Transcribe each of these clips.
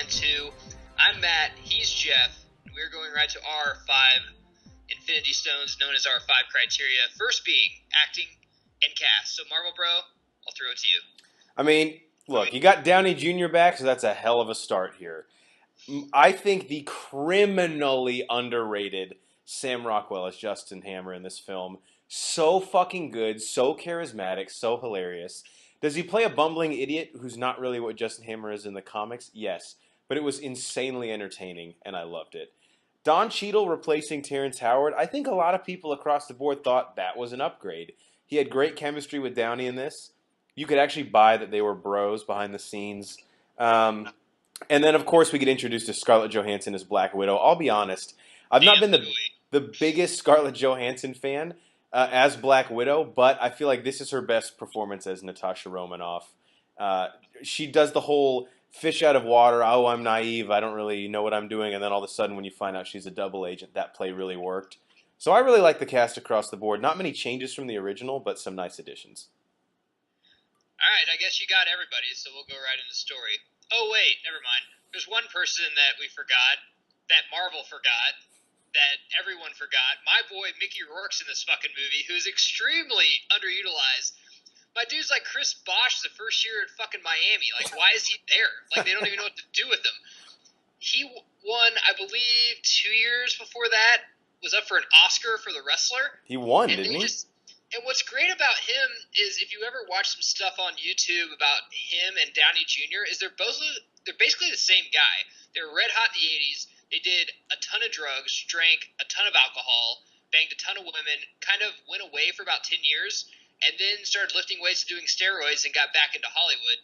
Man 2. I'm Matt, he's Jeff, and we're going right to our 5 Infinity Stones known as our 5 criteria. First being acting and cast. So Marvel Bro, I'll throw it to you. I mean, look, you got Downey Jr. back, so that's a hell of a start here. I think the criminally underrated Sam Rockwell as Justin Hammer in this film. So fucking good, so charismatic, so hilarious. Does he play a bumbling idiot who's not really what Justin Hammer is in the comics? Yes. But it was insanely entertaining, and I loved it. Don Cheadle replacing Terrence Howard, I think a lot of people across the board thought that was an upgrade. He had great chemistry with Downey in this. You could actually buy that they were bros behind the scenes. And then, of course, we get introduced to Scarlett Johansson as Black Widow. I'll be honest, I've not been the biggest Scarlett Johansson fan as Black Widow, but I feel like this is her best performance as Natasha Romanoff. She does the whole fish out of water, oh, I'm naive, I don't really know what I'm doing, and then all of a sudden when you find out she's a double agent, that play really worked. So I really like the cast across the board. Not many changes from the original, but some nice additions. All right, I guess you got everybody, so we'll go right into the story. Oh, wait, never mind. There's one person that we forgot, that Marvel forgot, that everyone forgot. My boy Mickey Rourke's in this fucking movie, who's extremely underutilized. My dude's like Chris Bosh the first year at fucking Miami. Like, why is he there? Like, they don't even know what to do with him. He won, I believe, 2 years before that, was up for an Oscar for The Wrestler. He won, didn't he? And what's great about him is if you ever watch some stuff on YouTube about him and Downey Jr. is they're basically the same guy. They were red hot in the 80s. They did a ton of drugs, drank a ton of alcohol, banged a ton of women, kind of went away for about 10 years, and then started lifting weights and doing steroids and got back into Hollywood.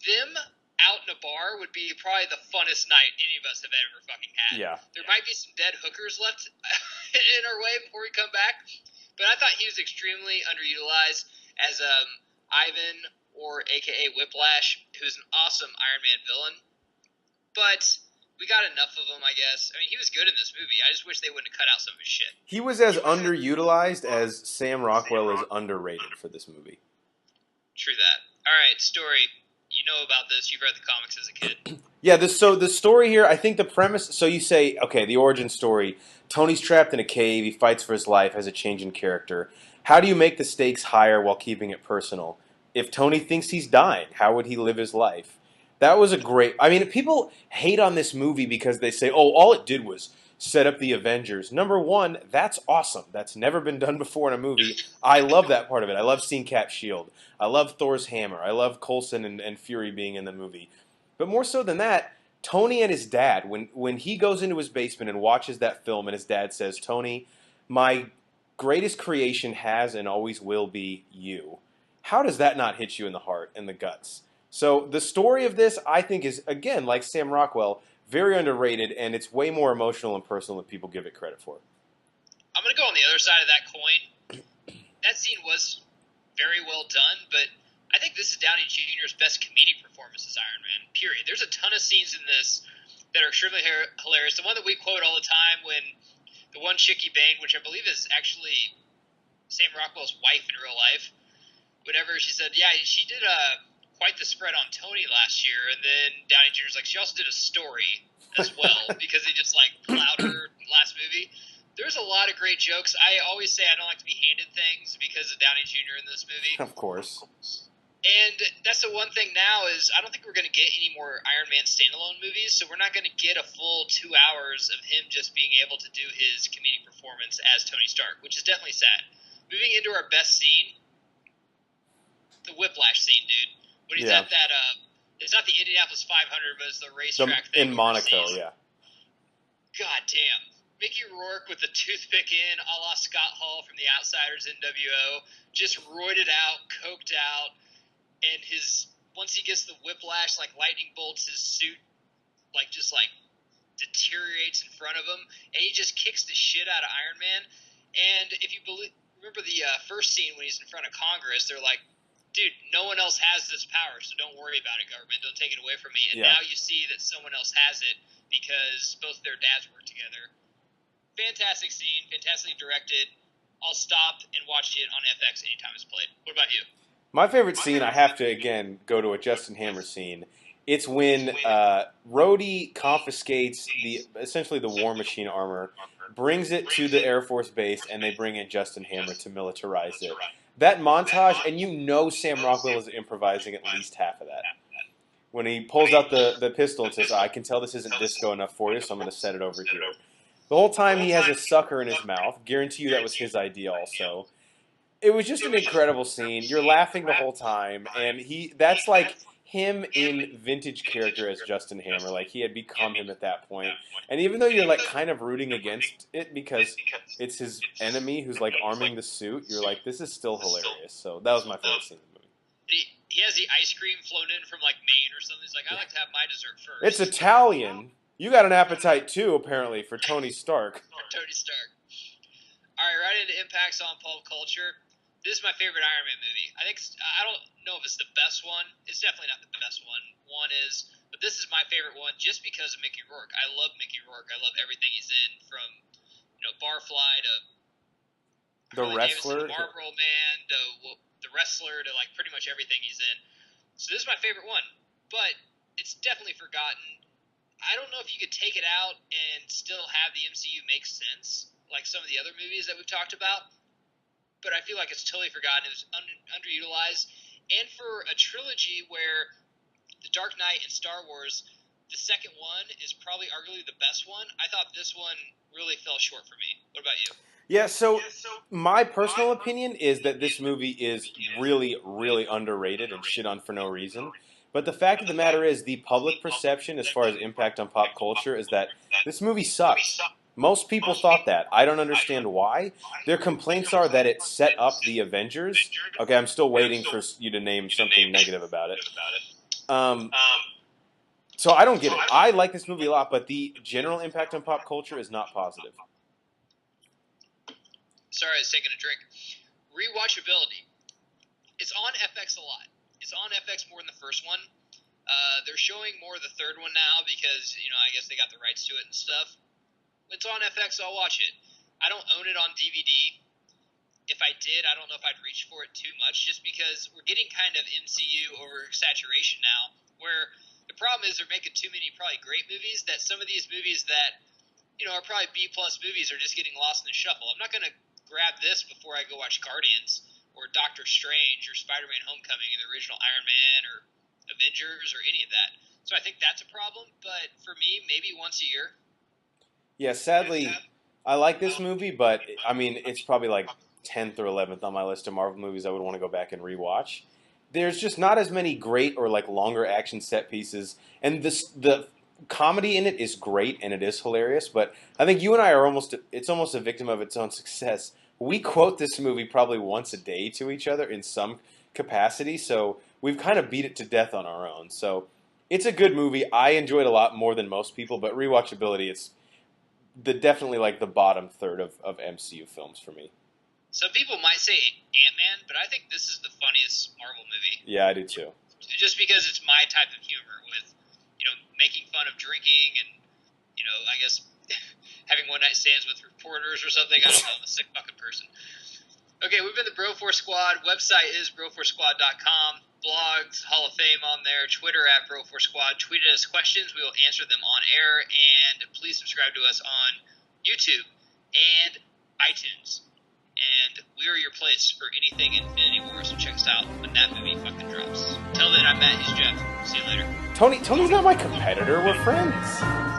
Them out in a bar would be probably the funnest night any of us have ever fucking had. Yeah. There might be some dead hookers left in our way before we come back. But I thought he was extremely underutilized as Ivan, or a.k.a. Whiplash, who's an awesome Iron Man villain. But we got enough of him, I guess. I mean, he was good in this movie. I just wish they wouldn't have cut out some of his shit. He was as underutilized as Sam Rockwell is underrated for this movie. True that. All right, story. You know about this. You've read the comics as a kid. Yeah, so the story here, I think the premise, so you say, okay, the origin story, Tony's trapped in a cave, he fights for his life, has a change in character. How do you make the stakes higher while keeping it personal? If Tony thinks he's dying, how would he live his life? That was a great, I mean, people hate on this movie because they say, oh, all it did was set up the Avengers. Number one, that's awesome. That's never been done before in a movie. I love that part of it. I love seeing Cap's shield. I love Thor's hammer. I love Coulson and Fury being in the movie. But more so than that, Tony and his dad, when he goes into his basement and watches that film and his dad says, Tony, my greatest creation has and always will be you. How does that not hit you in the heart and the guts? So the story of this, I think, is, again, like Sam Rockwell, very underrated, and it's way more emotional and personal than people give it credit for. I'm going to go on the other side of that coin. That scene was very well done, but I think this is Downey Jr.'s best comedic performance as Iron Man, period. There's a ton of scenes in this that are extremely hilarious. The one that we quote all the time when the one chick he banged, which I believe is actually Sam Rockwell's wife in real life, whatever, she said, yeah, she did quite the spread on Tony last year, and then Downey Jr.'s like, she also did a story as well, because he just, like, plowed her last movie. There's a lot of great jokes. I always say I don't like to be handed things because of Downey Jr. in this movie. Of course. And that's the one thing now is I don't think we're going to get any more Iron Man standalone movies, so we're not going to get a full 2 hours of him just being able to do his comedic performance as Tony Stark, which is definitely sad. Moving into our best scene, the Whiplash scene, dude. When he's at that, it's not the Indianapolis 500, but it's the racetrack thing. In Monaco, yeah. God damn. Mickey Rourke with the toothpick in, a la Scott Hall from The Outsiders NWO, just roided out, coked out, and once he gets the whiplash, like lightning bolts, his suit, just deteriorates in front of him, and he just kicks the shit out of Iron Man. And if you remember the first scene when he's in front of Congress, they're like, dude, no one else has this power, so don't worry about it, government. Don't take it away from me. And now you see that someone else has it because both their dads work together. Fantastic scene, fantastically directed. I'll stop and watch it on FX anytime it's played. What about you? My favorite scene, I have to, again, go to a Justin Hammer scene, It's when Rhodey confiscates essentially the War Machine armor, brings it to the Air Force base, and they bring in Justin Hammer to militarize it. That montage, and you know Sam Rockwell is improvising at least half of that. When he pulls out the pistol and says, I can tell this isn't disco enough for you, so I'm going to set it over here. The whole time he has a sucker in his mouth. Guarantee you that was his idea also. It was just an incredible scene. You're laughing the whole time, and that's like him in vintage character as Justin Hammer. Like, he had become him at that point. And even though you're like kind of rooting against it because it's his enemy who's like arming the suit, you're like, this is still hilarious. So that was my favorite scene in the movie. He has the ice cream flown in from like Maine or something. He's like, I like to have my dessert first. It's Italian. You got an appetite too, apparently, for Tony Stark. For Tony Stark. All right, right into impacts on pulp culture. This is my favorite Iron Man movie. I don't know if it's the best one. It's definitely not the best one. One is, but this is my favorite one just because of Mickey Rourke. I love Mickey Rourke. I love everything he's in, from Barfly to the wrestler, the Marlboro Man, to the wrestler, to like pretty much everything he's in. So this is my favorite one, but it's definitely forgotten. I don't know if you could take it out and still have the MCU make sense, like some of the other movies that we've talked about. But I feel like it's totally forgotten. It was underutilized. And for a trilogy where The Dark Knight and Star Wars, the second one is probably arguably the best one, I thought this one really fell short for me. What about you? Yeah, so my personal opinion is that this movie is really, really underrated and shit on for no reason. But the fact of the matter is, the public perception as far as impact on pop culture is that this movie sucks. Most people thought that. I don't understand why. Their complaints are that it set up the Avengers. Okay, I'm still waiting for you to name something negative about it. So I don't get it. I like this movie a lot, but the general impact on pop culture is not positive. Sorry, I was taking a drink. Rewatchability. It's on FX a lot. It's on FX more than the first one. They're showing more of the third one now because, I guess they got the rights to it and stuff. It's on FX, so I'll watch it. I don't own it on DVD. If I did, I don't know if I'd reach for it too much, just because we're getting kind of MCU oversaturation now, where the problem is they're making too many probably great movies, that some of these movies that, are probably B-plus movies are just getting lost in the shuffle. I'm not going to grab this before I go watch Guardians or Doctor Strange or Spider-Man Homecoming and the original Iron Man or Avengers or any of that. So I think that's a problem, but for me, maybe once a year. Yeah, sadly, I like this movie, but I mean, it's probably like 10th or 11th on my list of Marvel movies I would want to go back and rewatch. There's just not as many great or like longer action set pieces, and the comedy in it is great and it is hilarious. But I think you and I are it's almost a victim of its own success. We quote this movie probably once a day to each other in some capacity, so we've kind of beat it to death on our own. So it's a good movie. I enjoy it a lot more than most people, but rewatchability, it's definitely like the bottom third of MCU films for me. Some people might say Ant-Man, but I think this is the funniest Marvel movie. Yeah, I do too. Just because it's my type of humor with, making fun of drinking and, I guess having one-night stands with reporters or something. I don't know, I'm a sick fucking person. Okay, we've been the Bro4 Squad. Website is bro4squad.com. Blogs, Hall of Fame on there. Twitter at Bro4 Squad. Tweet us questions. We will answer them on air. And please subscribe to us on YouTube and iTunes. And we are your place for anything Infinity War, so check us out when that movie fucking drops. Till then, I'm Matt, he's Jeff. See you later. Tony's not my competitor. We're friends.